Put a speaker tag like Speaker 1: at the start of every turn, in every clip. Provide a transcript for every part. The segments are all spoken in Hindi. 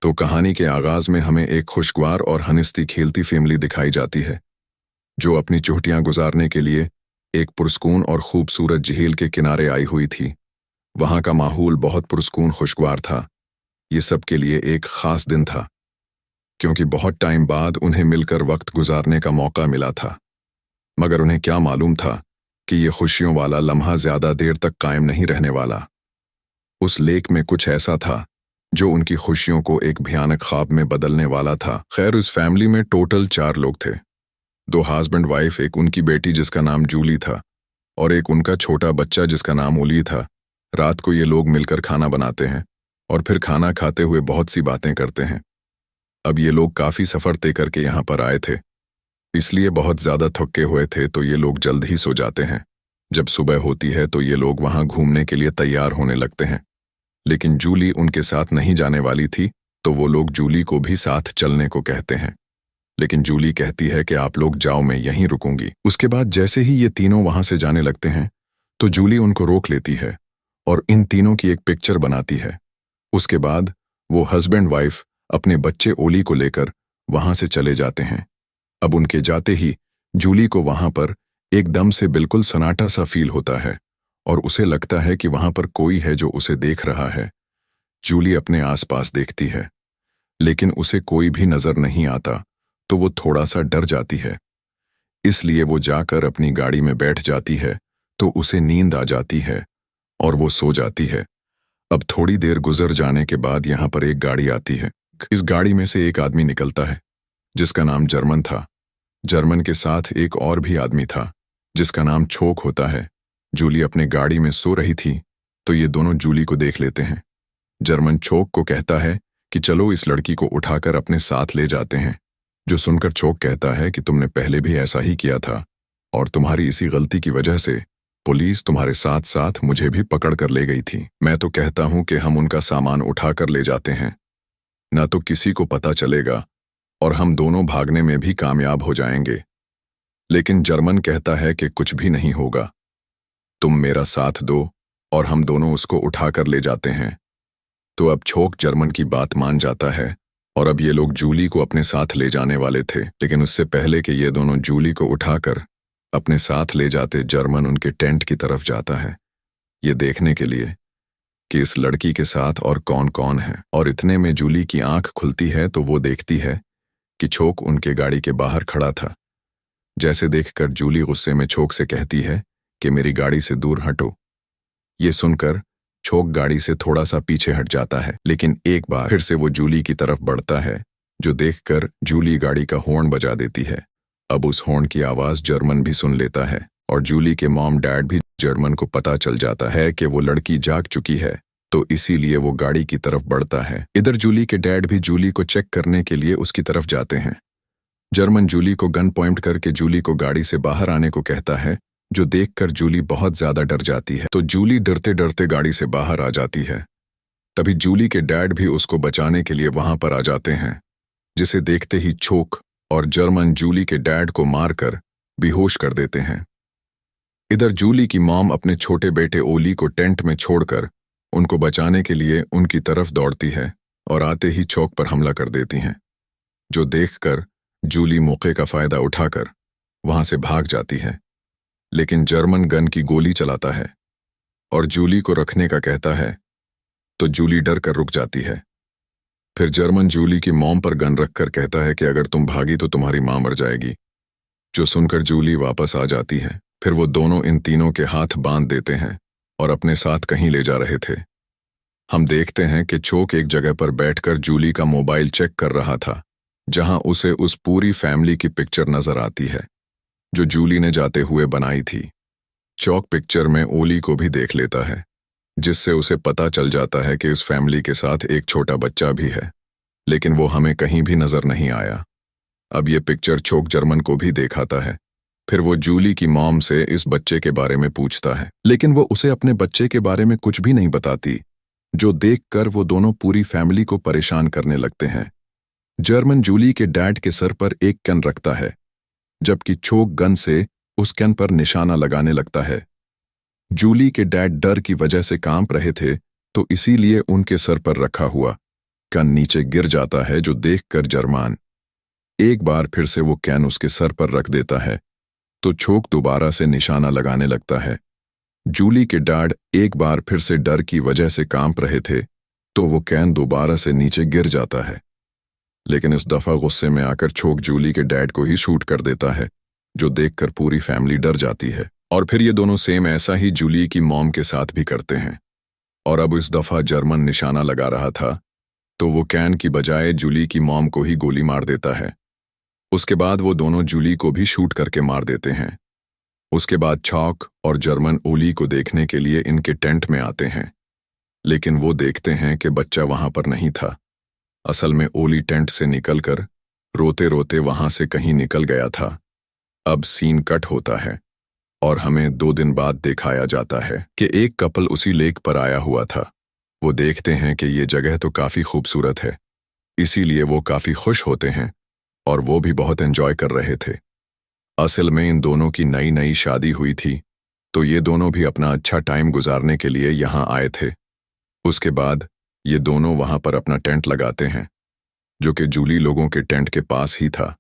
Speaker 1: तो कहानी के आगाज में हमें एक खुशगवार और हंसती खेलती फैमिली दिखाई जाती है जो अपनी छुट्टियां गुजारने के लिए एक पुरस्कून और खूबसूरत झील के किनारे आई हुई थी। वहां का माहौल बहुत पुरस्कून खुशगवार था। ये सबके लिए एक खास दिन था क्योंकि बहुत टाइम बाद उन्हें मिलकर वक्त गुजारने का मौका मिला था। मगर उन्हें क्या मालूम था कि ये खुशियों वाला लम्हा ज्यादा देर तक कायम नहीं रहने वाला। उस लेक में कुछ ऐसा था जो उनकी खुशियों को एक भयानक ख्वाब में बदलने वाला था। खैर, उस फैमिली में टोटल 4 लोग थे। 2 हस्बैंड वाइफ, एक उनकी बेटी जिसका नाम जूली था और एक उनका छोटा बच्चा जिसका नाम ओली था। रात को ये लोग मिलकर खाना बनाते हैं और फिर खाना खाते हुए बहुत सी बातें करते हैं। अब ये लोग काफी सफर तय करके यहाँ पर आए थे, इसलिए बहुत ज्यादा थके हुए थे, तो ये लोग जल्द ही सो जाते हैं। जब सुबह होती है तो ये लोग वहां घूमने के लिए तैयार होने लगते हैं, लेकिन जूली उनके साथ नहीं जाने वाली थी, तो वो लोग जूली को भी साथ चलने को कहते हैं। लेकिन जूली कहती है कि आप लोग जाओ, मैं यहीं रुकूंगी। उसके बाद जैसे ही ये तीनों वहां से जाने लगते हैं तो जूली उनको रोक लेती है और इन तीनों की एक पिक्चर बनाती है। उसके बाद वो हस्बैंड वाइफ अपने बच्चे ओली को लेकर वहां से चले जाते हैं। अब उनके जाते ही जूली को वहां पर एकदम से बिल्कुल सन्नाटा सा फील होता है और उसे लगता है कि वहां पर कोई है जो उसे देख रहा है। जूली अपने आसपास देखती है, लेकिन उसे कोई भी नजर नहीं आता, तो वो थोड़ा सा डर जाती है। इसलिए वो जाकर अपनी गाड़ी में बैठ जाती है, तो उसे नींद आ जाती है और वो सो जाती है। अब थोड़ी देर गुजर जाने के बाद यहाँ पर एक गाड़ी आती है। इस गाड़ी में से एक आदमी निकलता है जिसका नाम जर्मन था। जर्मन के साथ एक और भी आदमी था जिसका नाम छोक होता है। जूली अपने गाड़ी में सो रही थी, तो ये दोनों जूली को देख लेते हैं। जर्मन छोक को कहता है कि चलो इस लड़की को उठाकर अपने साथ ले जाते हैं। जो सुनकर छोक कहता है कि तुमने पहले भी ऐसा ही किया था और तुम्हारी इसी गलती की वजह से पुलिस तुम्हारे साथ साथ मुझे भी पकड़ कर ले गई थी। मैं तो कहता हूं कि हम उनका सामान उठाकर ले जाते हैं, ना तो किसी को पता चलेगा और हम दोनों भागने में भी कामयाब हो जाएंगे। लेकिन जर्मन कहता है कि कुछ भी नहीं होगा, तुम मेरा साथ दो और हम दोनों उसको उठाकर ले जाते हैं। तो अब छोक जर्मन की बात मान जाता है और अब ये लोग जूली को अपने साथ ले जाने वाले थे। लेकिन उससे पहले कि ये दोनों जूली को उठाकर अपने साथ ले जाते, जर्मन उनके टेंट की तरफ जाता है, ये देखने के लिए कि इस लड़की के साथ और कौन कौन है। और इतने में जूली की आंख खुलती है तो वो देखती है कि छोक उनके गाड़ी के बाहर खड़ा था। जैसे देखकर जूली गुस्से में छोक से कहती है कि मेरी गाड़ी से दूर हटो। ये सुनकर छोक गाड़ी से थोड़ा सा पीछे हट जाता है, लेकिन एक बार फिर से वो जूली की तरफ बढ़ता है, जो देखकर जूली गाड़ी का हॉर्न बजा देती है। अब उस हॉर्न की आवाज जर्मन भी सुन लेता है और जूली के मॉम डैड भी। जर्मन को पता चल जाता है कि वो लड़की जाग चुकी है, तो इसीलिए वो गाड़ी की तरफ बढ़ता है। इधर जूली के डैड भी जूली को चेक करने के लिए उसकी तरफ जाते हैं। जर्मन जूली को गन पॉइंट करके जूली को गाड़ी से बाहर आने को कहता है, जो देखकर जूली बहुत ज्यादा डर जाती है। तो जूली डरते डरते गाड़ी से बाहर आ जाती है। तभी जूली के डैड भी उसको बचाने के लिए वहां पर आ जाते हैं, जिसे देखते ही छोक और जर्मन जूली के डैड को मारकर बेहोश कर देते हैं। इधर जूली की मॉम अपने छोटे बेटे ओली को टेंट में छोड़कर उनको बचाने के लिए उनकी तरफ दौड़ती है और आते ही छोक पर हमला कर देती हैं, जो देखकर जूली मौके का फायदा उठाकर वहां से भाग जाती है। लेकिन जर्मन गन की गोली चलाता है और जूली को रखने का कहता है, तो जूली डर कर रुक जाती है। फिर जर्मन जूली की मॉम पर गन रखकर कहता है कि अगर तुम भागी तो तुम्हारी मां मर जाएगी। जो सुनकर जूली वापस आ जाती है। फिर वो दोनों इन तीनों के हाथ बांध देते हैं और अपने साथ कहीं ले जा रहे थे। हम देखते हैं कि छोक एक जगह पर बैठकर जूली का मोबाइल चेक कर रहा था, जहां उसे उस पूरी फैमिली की पिक्चर नजर आती है जो जूली ने जाते हुए बनाई थी। चौक पिक्चर में ओली को भी देख लेता है, जिससे उसे पता चल जाता है कि इस फैमिली के साथ एक छोटा बच्चा भी है, लेकिन वो हमें कहीं भी नजर नहीं आया। अब ये पिक्चर छोक जर्मन को भी दिखाता है। फिर वो जूली की मॉम से इस बच्चे के बारे में पूछता है, लेकिन वो उसे अपने बच्चे के बारे में कुछ भी नहीं बताती, जो देखकर वो दोनों पूरी फैमिली को परेशान करने लगते हैं। जर्मन जूली के डैड के सर पर एक गन रखता है, जबकि छोक गन से उस गन पर निशाना लगाने लगता है। जूली के डैड डर की वजह से कांप रहे थे, तो इसीलिए उनके सर पर रखा हुआ का नीचे गिर जाता है, जो देखकर जर्मान एक बार फिर से वो कैन उसके सर पर रख देता है तो चोक दोबारा से निशाना लगाने लगता है। जूली के डैड एक बार फिर से डर की वजह से कांप रहे थे तो वो कैन दोबारा से नीचे गिर जाता है, लेकिन इस दफा गुस्से में आकर चोक जूली के डैड को ही शूट कर देता है, जो देखकर पूरी फैमिली डर जाती है। और फिर ये दोनों सेम ऐसा ही जूली की मॉम के साथ भी करते हैं। और अब इस दफा जर्मन निशाना लगा रहा था तो वो कैन की बजाय जूली की मॉम को ही गोली मार देता है। उसके बाद वो दोनों जूली को भी शूट करके मार देते हैं। उसके बाद चॉक और जर्मन ओली को देखने के लिए इनके टेंट में आते हैं, लेकिन वो देखते हैं कि बच्चा वहां पर नहीं था। असल में ओली टेंट से निकलकर रोते रोते वहां से कहीं निकल गया था। अब सीन कट होता है और हमें 2 दिन बाद दिखाया जाता है कि एक कपल उसी लेक पर आया हुआ था। वो देखते हैं कि ये जगह तो काफी खूबसूरत है, इसीलिए वो काफी खुश होते हैं और वो भी बहुत एंजॉय कर रहे थे। असल में इन दोनों की नई नई शादी हुई थी तो ये दोनों भी अपना अच्छा टाइम गुजारने के लिए यहाँ आए थे। उसके बाद ये दोनों वहां पर अपना टेंट लगाते हैं, जो कि जूली लोगों के टेंट के पास ही था।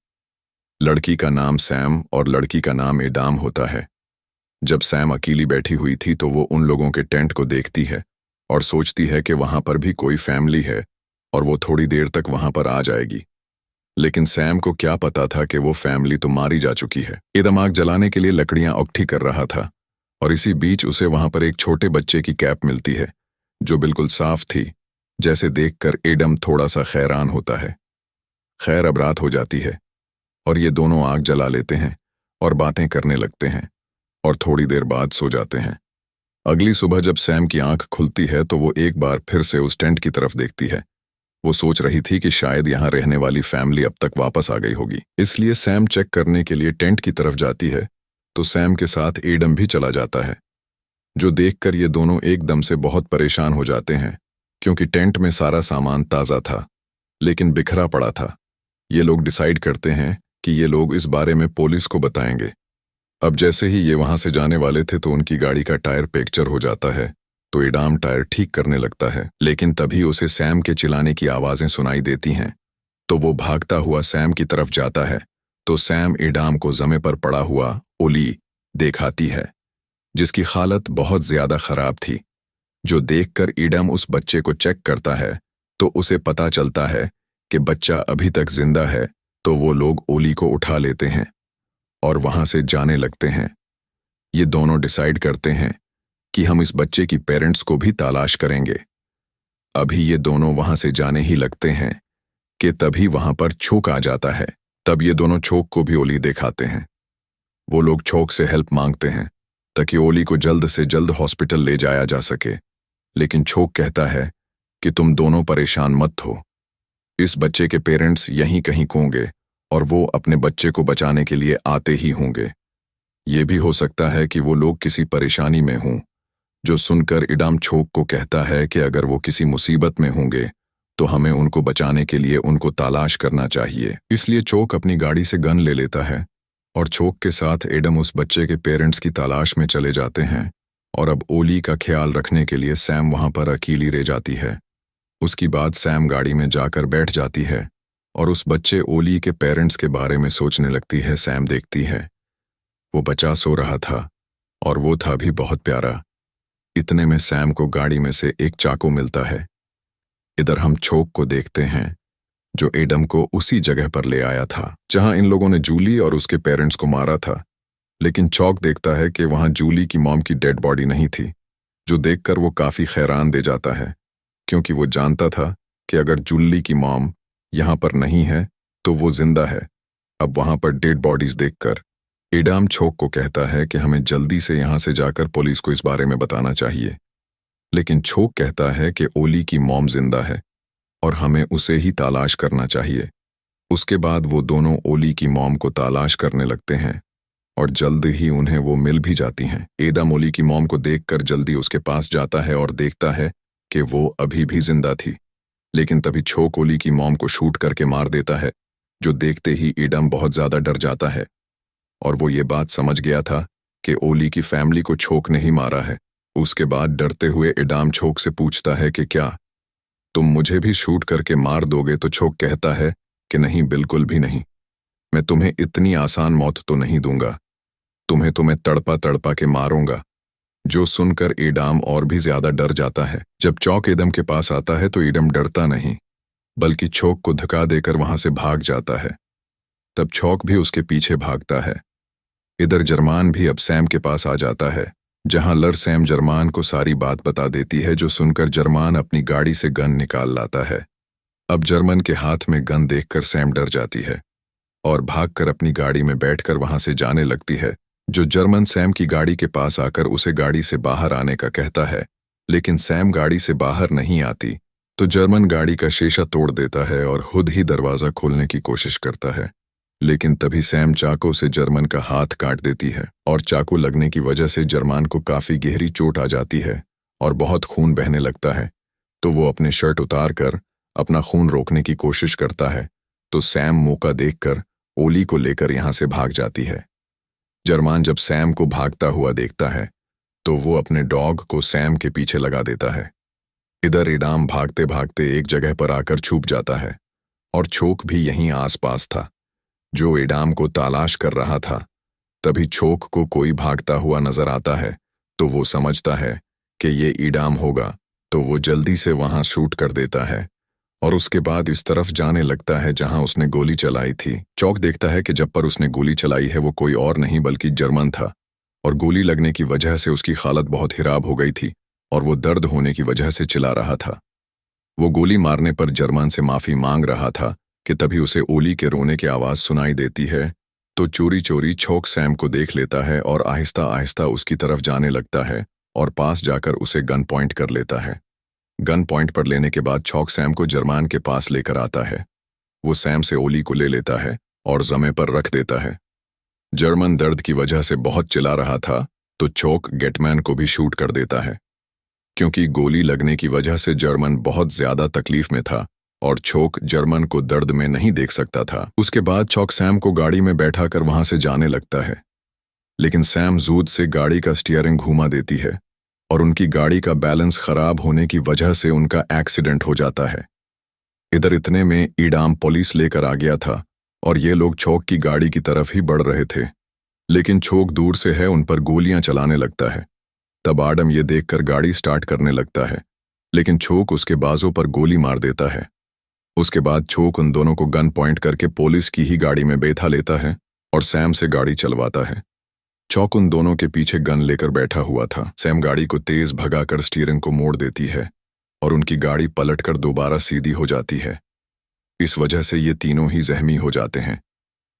Speaker 1: लड़की का नाम सैम और लड़की का नाम एडाम होता है। जब सैम अकेली बैठी हुई थी तो वो उन लोगों के टेंट को देखती है और सोचती है कि वहां पर भी कोई फैमिली है और वो थोड़ी देर तक वहां पर आ जाएगी। लेकिन सैम को क्या पता था कि वो फैमिली तो मारी जा चुकी है। एडम आग जलाने के लिए लकड़ियां इकट्ठी कर रहा था और इसी बीच उसे वहां पर एक छोटे बच्चे की कैप मिलती है, जो बिल्कुल साफ थी, जैसे देखकर एडम थोड़ा सा हैरान होता है। खैर, अब रात हो जाती है और ये दोनों आग जला लेते हैं और बातें करने लगते हैं और थोड़ी देर बाद सो जाते हैं। अगली सुबह जब सैम की आंख खुलती है तो वो एक बार फिर से उस टेंट की तरफ देखती है। वो सोच रही थी कि शायद यहाँ रहने वाली फैमिली अब तक वापस आ गई होगी, इसलिए सैम चेक करने के लिए टेंट की तरफ जाती है तो सैम के साथ एडम भी चला जाता है, जो देखकर ये दोनों एकदम से बहुत परेशान हो जाते हैं, क्योंकि टेंट में सारा सामान ताज़ा था लेकिन बिखरा पड़ा था। ये लोग डिसाइड करते हैं कि ये लोग इस बारे में पुलिस को बताएंगे। अब जैसे ही ये वहां से जाने वाले थे तो उनकी गाड़ी का टायर पंक्चर हो जाता है, तो एडाम टायर ठीक करने लगता है, लेकिन तभी उसे सैम के चिल्लाने की आवाजें सुनाई देती हैं। तो वो भागता हुआ सैम की तरफ जाता है तो सैम एडाम को जमे पर पड़ा हुआ ओली दिखाती है, जिसकी हालत बहुत ज्यादा खराब थी। जो देखकर एडम उस बच्चे को चेक करता है तो उसे पता चलता है कि बच्चा अभी तक जिंदा है। तो वो लोग ओली को उठा लेते हैं और वहां से जाने लगते हैं। ये दोनों डिसाइड करते हैं कि हम इस बच्चे की पेरेंट्स को भी तलाश करेंगे। अभी ये दोनों वहां से जाने ही लगते हैं कि तभी वहां पर छोक आ जाता है। तब ये दोनों छोक को भी ओली दिखाते हैं। वो लोग छोक से हेल्प मांगते हैं ताकि ओली को जल्द से जल्द हॉस्पिटल ले जाया जा सके, लेकिन छोक कहता है कि तुम दोनों परेशान मत हो, इस बच्चे के पेरेंट्स यहीं कहीं होंगे और वो अपने बच्चे को बचाने के लिए आते ही होंगे। ये भी हो सकता है कि वो लोग किसी परेशानी में हों। जो सुनकर इडाम छोक को कहता है कि अगर वो किसी मुसीबत में होंगे तो हमें उनको बचाने के लिए उनको तलाश करना चाहिए। इसलिए चोक अपनी गाड़ी से गन ले लेता है और चोक के साथ एडम उस बच्चे के पेरेंट्स की तलाश में चले जाते हैं। और अब ओली का ख्याल रखने के लिए सैम वहां पर अकेली रह जाती है। उसकी बाद सैम गाड़ी में जाकर बैठ जाती है और उस बच्चे ओली के पेरेंट्स के बारे में सोचने लगती है। सैम देखती है वो बच्चा सो रहा था और वो था भी बहुत प्यारा। इतने में सैम को गाड़ी में से एक चाकू मिलता है। इधर हम छोक को देखते हैं, जो एडम को उसी जगह पर ले आया था जहां इन लोगों ने जूली और उसके पेरेंट्स को मारा था। लेकिन चौक देखता है कि वहां जूली की मॉम की डेड बॉडी नहीं थी, जो देखकर वो काफी हैरान दे जाता है, क्योंकि वो जानता था कि अगर जूली की मॉम यहां पर नहीं है तो वो जिंदा है। अब वहां पर डेड बॉडीज देखकर एडाम छोक को कहता है कि हमें जल्दी से यहां से जाकर पुलिस को इस बारे में बताना चाहिए। लेकिन छोक कहता है कि ओली की मॉम जिंदा है और हमें उसे ही तलाश करना चाहिए। उसके बाद वो दोनों ओली की मॉम को तलाश करने लगते हैं और जल्द ही उन्हें वो मिल भी जाती हैं। एडाम ओली की मॉम को देखकर जल्दी उसके पास जाता है और देखता है कि वो अभी भी जिंदा थी। लेकिन तभी छोक ओली की मॉम को शूट करके मार देता है, जो देखते ही एडम बहुत ज्यादा डर जाता है और वो ये बात समझ गया था कि ओली की फैमिली को छोक ने ही मारा है। उसके बाद डरते हुए एडाम छोक से पूछता है कि क्या तुम मुझे भी शूट करके मार दोगे तो छोक कहता है कि नहीं, बिल्कुल भी नहीं। मैं तुम्हें इतनी आसान मौत तो नहीं दूंगा। तुम्हें तो मैं तड़पा तड़पा के मारूंगा। जो सुनकर ईडाम और भी ज्यादा डर जाता है। जब चौक ईडम के पास आता है तो ईडम डरता नहीं, बल्कि छोक को धक्का देकर वहां से भाग जाता है। तब छौक भी उसके पीछे भागता है। इधर जर्मान भी अब सैम के पास आ जाता है, जहां लर सैम जर्मान को सारी बात बता देती है, जो सुनकर जर्मान अपनी गाड़ी से गन निकाल लाता है। अब जर्मन के हाथ में गन देखकर सैम डर जाती है और भागकर अपनी गाड़ी में बैठकर वहां से जाने लगती है। जो जर्मन सैम की गाड़ी के पास आकर उसे गाड़ी से बाहर आने का कहता है, लेकिन सैम गाड़ी से बाहर नहीं आती तो जर्मन गाड़ी का शीशा तोड़ देता है और खुद ही दरवाजा खोलने की कोशिश करता है। लेकिन तभी सैम चाकू से जर्मन का हाथ काट देती है और चाकू लगने की वजह से जर्मन को काफी गहरी चोट आ जाती है और बहुत खून बहने लगता है। तो वो अपने शर्ट उतार कर अपना खून रोकने की कोशिश करता है, तो सैम मौका देखकर ओली को लेकर यहां से भाग जाती है। जर्मन जब सैम को भागता हुआ देखता है तो वो अपने डॉग को सैम के पीछे लगा देता है। इधर ईडाम भागते भागते एक जगह पर आकर छुप जाता है और छोक भी यहीं आसपास था, जो ईडाम को तलाश कर रहा था। तभी छोक को कोई भागता हुआ नजर आता है, तो वो समझता है कि ये ईडाम होगा, तो वो जल्दी से वहां शूट कर देता है और उसके बाद इस तरफ जाने लगता है जहां उसने गोली चलाई थी। चौक देखता है कि जब पर उसने गोली चलाई है वो कोई और नहीं बल्कि जर्मन था और गोली लगने की वजह से उसकी हालत बहुत खराब हो गई थी और वो दर्द होने की वजह से चिल्ला रहा था। वो गोली मारने पर जर्मन से माफी मांग रहा था कि तभी उसे ओली के रोने की आवाज सुनाई देती है। तो चोरी चोरी छोक सैम को देख लेता है और आहिस्ता आहिस्ता उसकी तरफ जाने लगता है और पास जाकर उसे गन पॉइंट कर लेता है। गन पॉइंट पर लेने के बाद छोक सैम को जर्मन के पास लेकर आता है। वो सैम से ओली को ले लेता है और जमे पर रख देता है। जर्मन दर्द की वजह से बहुत चिल्ला रहा था, तो छोक गेटमैन को भी शूट कर देता है, क्योंकि गोली लगने की वजह से जर्मन बहुत ज्यादा तकलीफ में था और छोक जर्मन को दर्द में नहीं देख सकता था। उसके बाद छोक सैम को गाड़ी में बैठा कर वहां से जाने लगता है, लेकिन सैम जूद से गाड़ी का स्टीयरिंग घुमा देती है और उनकी गाड़ी का बैलेंस खराब होने की वजह से उनका एक्सीडेंट हो जाता है। इधर इतने में ईडाम पुलिस लेकर आ गया था और ये लोग छोक की गाड़ी की तरफ ही बढ़ रहे थे, लेकिन छोक दूर से है उन पर गोलियां चलाने लगता है। तब आडम ये देखकर गाड़ी स्टार्ट करने लगता है, लेकिन छोक उसके बाजों पर गोली मार देता है। उसके बाद छोक उन दोनों को गन पॉइंट करके पुलिस की ही गाड़ी में बैठा लेता है और सैम से गाड़ी चलवाता है। चौक उन दोनों के पीछे गन लेकर बैठा हुआ था। सैम गाड़ी को तेज भगाकर स्टीयरिंग को मोड़ देती है और उनकी गाड़ी पलटकर दोबारा सीधी हो जाती है। इस वजह से ये तीनों ही जख्मी हो जाते हैं।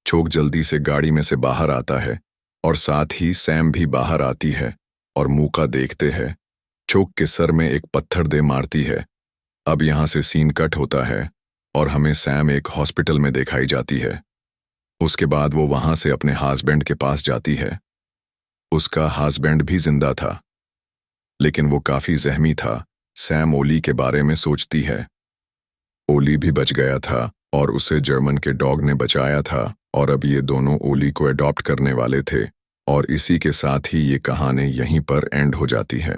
Speaker 1: छोक जल्दी से गाड़ी में से बाहर आता है और साथ ही सैम भी बाहर आती है और मौका देखते हैं छोक के सर में एक पत्थर दे मारती है। अब यहां से सीन कट होता है और हमें सैम एक हॉस्पिटल में दिखाई जाती है। उसके बाद वो वहां से अपने हस्बैंड के पास जाती है। उसका हस्बैंड भी जिंदा था, लेकिन वो काफी जख्मी था। सैम ओली के बारे में सोचती है। ओली भी बच गया था और उसे जर्मन के डॉग ने बचाया था और अब ये दोनों ओली को अडॉप्ट करने वाले थे और इसी के साथ ही ये कहानी यहीं पर एंड हो जाती है।